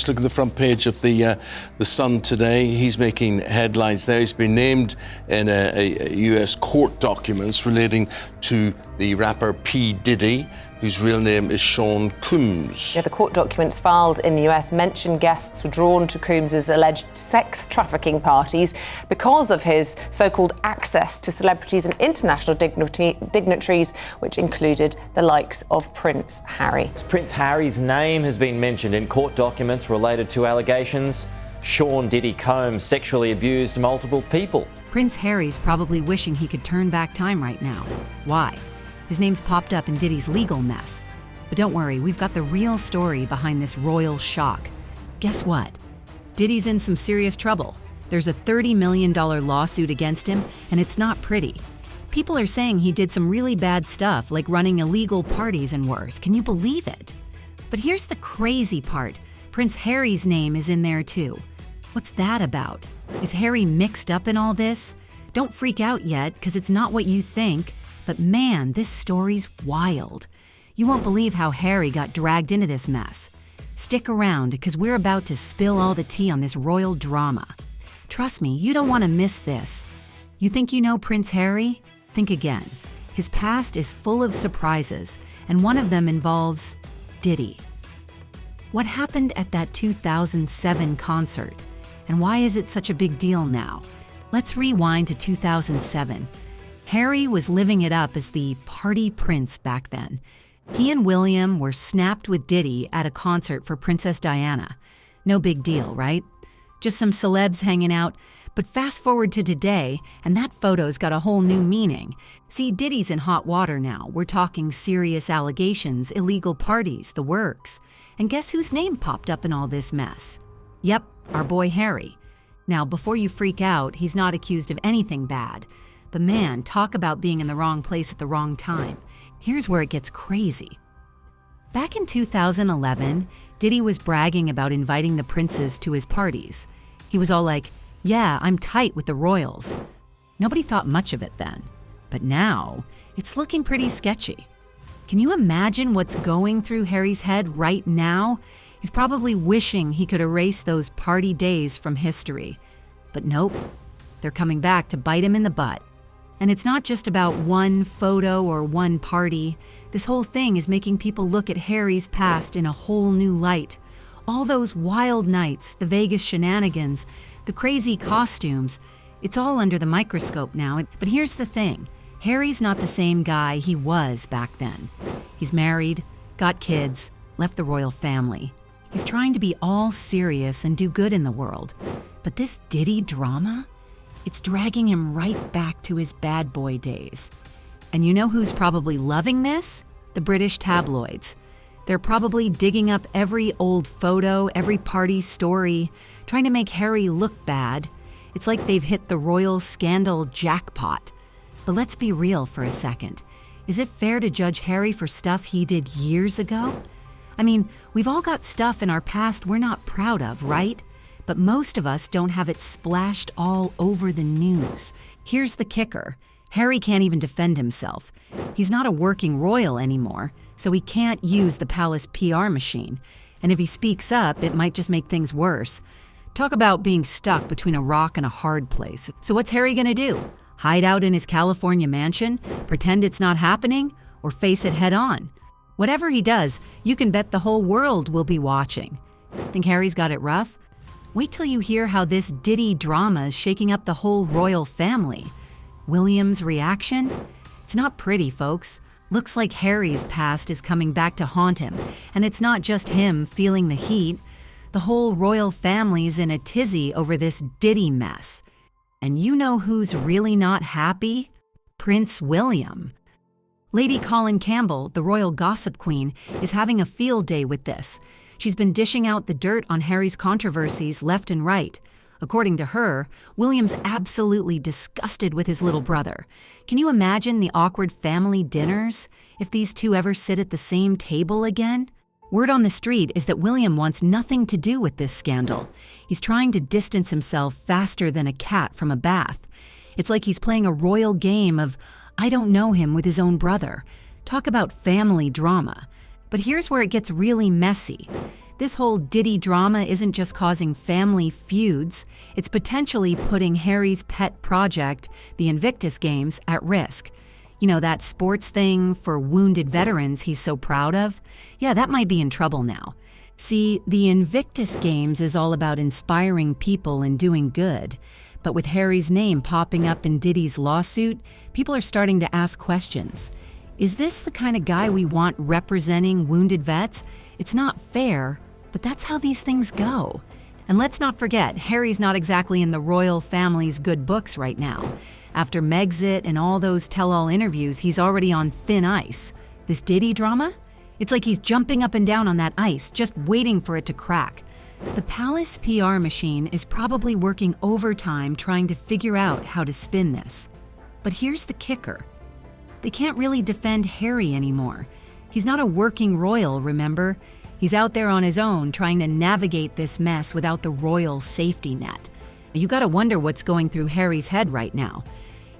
Just look at the front page of the Sun today. He's making headlines there. He's been named in a US court documents relating to the rapper P. Diddy, whose real name is Sean Combs. Yeah, the court documents filed in the US mention guests were drawn to Combs' alleged sex trafficking parties because of his so-called access to celebrities and international dignitaries, which included the likes of Prince Harry. Prince Harry's name has been mentioned in court documents related to allegations Sean Diddy Combs sexually abused multiple people. Prince Harry's probably wishing he could turn back time right now. Why? His name's popped up in Diddy's legal mess. But don't worry, we've got the real story behind this royal shock. Guess what? Diddy's in some serious trouble. There's a $30 million lawsuit against him, and it's not pretty. People are saying he did some really bad stuff, like running illegal parties and worse. Can you believe it? But here's the crazy part. Prince Harry's name is in there too. What's that about? Is Harry mixed up in all this? Don't freak out yet, because it's not what you think. But man, this story's wild. You won't believe how Harry got dragged into this mess. Stick around, because we're about to spill all the tea on this royal drama. Trust me, you don't want to miss this. You think you know Prince Harry? Think again. His past is full of surprises, and one of them involves Diddy. What happened at that 2007 concert? And why is it such a big deal now? Let's rewind to 2007. Harry was living it up as the party prince back then. He and William were snapped with Diddy at a concert for Princess Diana. No big deal, right? Just some celebs hanging out. But fast forward to today, and that photo's got a whole new meaning. See, Diddy's in hot water now. We're talking serious allegations, illegal parties, the works. And guess whose name popped up in all this mess? Yep, our boy Harry. Now, before you freak out, he's not accused of anything bad. But man, talk about being in the wrong place at the wrong time. Here's where it gets crazy. Back in 2011, Diddy was bragging about inviting the princes to his parties. He was all like, yeah, I'm tight with the royals. Nobody thought much of it then. But now, it's looking pretty sketchy. Can you imagine what's going through Harry's head right now? He's probably wishing he could erase those party days from history. But nope, they're coming back to bite him in the butt. And it's not just about one photo or one party. This whole thing is making people look at Harry's past in a whole new light. All those wild nights, the Vegas shenanigans, the crazy costumes, it's all under the microscope now. But here's the thing. Harry's not the same guy he was back then. He's married, got kids, left the royal family. He's trying to be all serious and do good in the world. But this Diddy drama? It's dragging him right back to his bad boy days. And you know who's probably loving this? The British tabloids. They're probably digging up every old photo, every party story, trying to make Harry look bad. It's like they've hit the royal scandal jackpot. But let's be real for a second. Is it fair to judge Harry for stuff he did years ago? I mean, we've all got stuff in our past we're not proud of, right? But most of us don't have it splashed all over the news. Here's the kicker. Harry can't even defend himself. He's not a working royal anymore, so he can't use the palace PR machine. And if he speaks up, it might just make things worse. Talk about being stuck between a rock and a hard place. So what's Harry gonna do? Hide out in his California mansion? Pretend it's not happening? Or face it head on? Whatever he does, you can bet the whole world will be watching. Think Harry's got it rough? Wait till you hear how this Diddy drama is shaking up the whole royal family. William's reaction? It's not pretty, folks. Looks like Harry's past is coming back to haunt him, and it's not just him feeling the heat. The whole royal family's in a tizzy over this Diddy mess. And you know who's really not happy? Prince William. Lady Colin Campbell, the royal gossip queen, is having a field day with this. She's been dishing out the dirt on Harry's controversies left and right. According to her, William's absolutely disgusted with his little brother. Can you imagine the awkward family dinners if these two ever sit at the same table again? Word on the street is that William wants nothing to do with this scandal. He's trying to distance himself faster than a cat from a bath. It's like he's playing a royal game of I don't know him with his own brother. Talk about family drama. But here's where it gets really messy. This whole Diddy drama isn't just causing family feuds, it's potentially putting Harry's pet project, the Invictus Games, at risk. You know, that sports thing for wounded veterans he's so proud of? Yeah, that might be in trouble now. See, the Invictus Games is all about inspiring people and doing good. But with Harry's name popping up in Diddy's lawsuit, people are starting to ask questions. Is this the kind of guy we want representing wounded vets? It's not fair, but that's how these things go. And let's not forget, Harry's not exactly in the royal family's good books right now. After Megxit and all those tell-all interviews, he's already on thin ice. This Diddy drama? It's like he's jumping up and down on that ice, just waiting for it to crack. The palace PR machine is probably working overtime trying to figure out how to spin this. But here's the kicker. They can't really defend Harry anymore. He's not a working royal, remember? He's out there on his own trying to navigate this mess without the royal safety net. You gotta wonder what's going through Harry's head right now.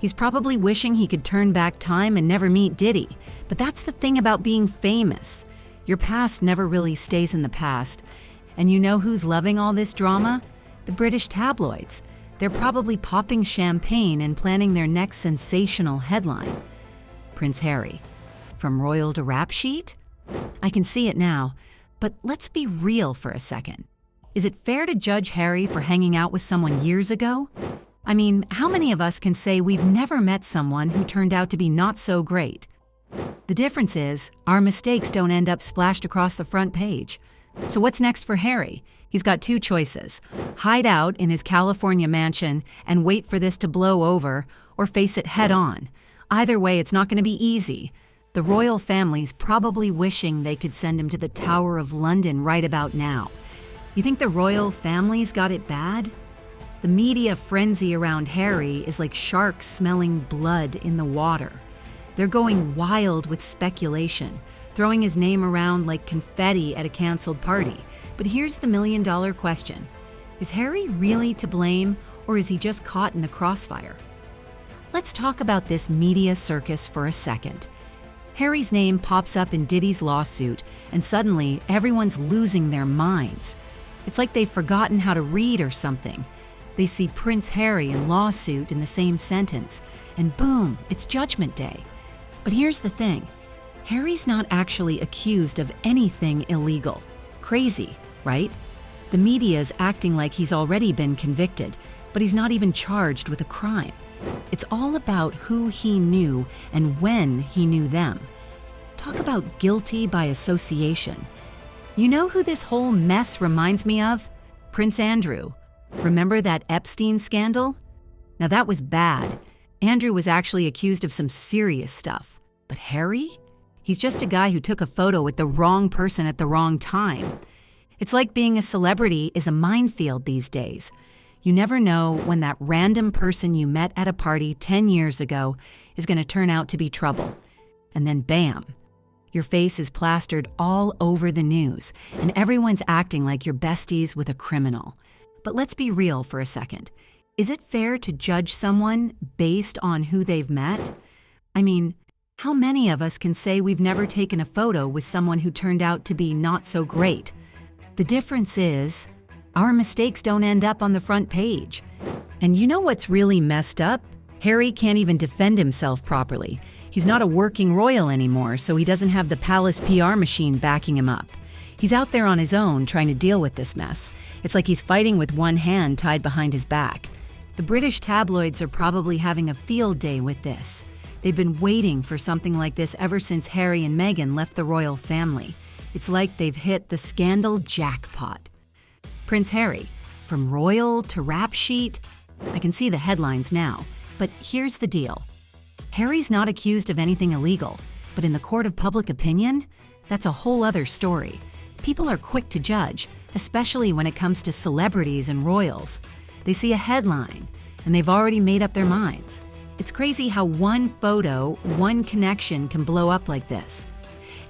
He's probably wishing he could turn back time and never meet Diddy. But that's the thing about being famous. Your past never really stays in the past. And you know who's loving all this drama? The British tabloids. They're probably popping champagne and planning their next sensational headline. Prince Harry. From royal to rap sheet? I can see it now. But let's be real for a second. Is it fair to judge Harry for hanging out with someone years ago? I mean, how many of us can say we've never met someone who turned out to be not so great? The difference is, our mistakes don't end up splashed across the front page. So what's next for Harry? He's got two choices. Hide out in his California mansion and wait for this to blow over, or face it head on. Either way, it's not going to be easy. The royal family's probably wishing they could send him to the Tower of London right about now. You think the royal family's got it bad? The media frenzy around Harry is like sharks smelling blood in the water. They're going wild with speculation, throwing his name around like confetti at a canceled party. But here's the million-dollar question. Is Harry really to blame, or is he just caught in the crossfire? Let's talk about this media circus for a second. Harry's name pops up in Diddy's lawsuit, and suddenly everyone's losing their minds. It's like they've forgotten how to read or something. They see Prince Harry and lawsuit in the same sentence, and boom, it's Judgment Day. But here's the thing. Harry's not actually accused of anything illegal. Crazy, right? The media's acting like he's already been convicted, but he's not even charged with a crime. It's all about who he knew and when he knew them. Talk about guilty by association. You know who this whole mess reminds me of? Prince Andrew. Remember that Epstein scandal? Now that was bad. Andrew was actually accused of some serious stuff. But Harry? He's just a guy who took a photo with the wrong person at the wrong time. It's like being a celebrity is a minefield these days. You never know when that random person you met at a party 10 years ago is going to turn out to be trouble. And then bam, your face is plastered all over the news, and everyone's acting like you're besties with a criminal. But let's be real for a second. Is it fair to judge someone based on who they've met? I mean, how many of us can say we've never taken a photo with someone who turned out to be not so great? The difference is, our mistakes don't end up on the front page. And you know what's really messed up? Harry can't even defend himself properly. He's not a working royal anymore, so he doesn't have the palace PR machine backing him up. He's out there on his own trying to deal with this mess. It's like he's fighting with one hand tied behind his back. The British tabloids are probably having a field day with this. They've been waiting for something like this ever since Harry and Meghan left the royal family. It's like they've hit the scandal jackpot. Prince Harry, from royal to rap sheet, I can see the headlines now. But here's the deal. Harry's not accused of anything illegal, but in the court of public opinion, that's a whole other story. People are quick to judge, especially when it comes to celebrities and royals. They see a headline, and they've already made up their minds. It's crazy how one photo, one connection can blow up like this.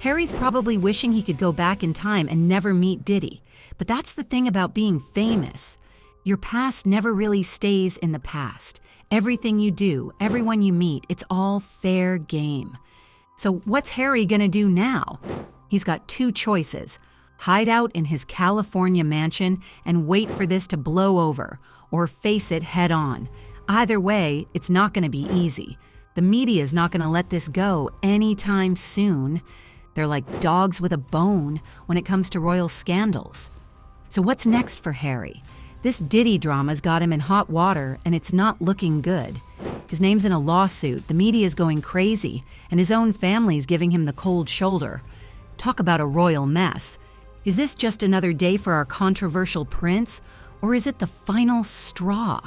Harry's probably wishing he could go back in time and never meet Diddy. But that's the thing about being famous. Your past never really stays in the past. Everything you do, everyone you meet, it's all fair game. So what's Harry gonna do now? He's got two choices. hide out in his California mansion and wait for this to blow over, or face it head on. Either way, it's not going to be easy. The media is not going to let this go anytime soon. They're like dogs with a bone when it comes to royal scandals. So what's next for Harry? This Diddy drama's got him in hot water, and it's not looking good. His name's in a lawsuit, the media's going crazy, and his own family's giving him the cold shoulder. Talk about a royal mess. Is this just another day for our controversial prince, or is it the final straw?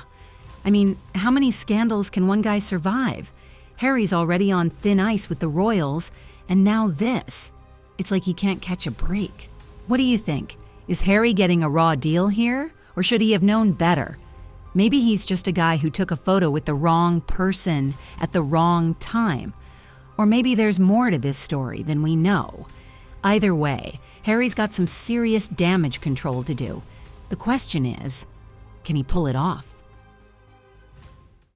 I mean, how many scandals can one guy survive? Harry's already on thin ice with the royals, and now this. It's like he can't catch a break. What do you think? Is Harry getting a raw deal here? Or should he have known better? Maybe he's just a guy who took a photo with the wrong person at the wrong time. Or maybe there's more to this story than we know. Either way, Harry's got some serious damage control to do. The question is, can he pull it off?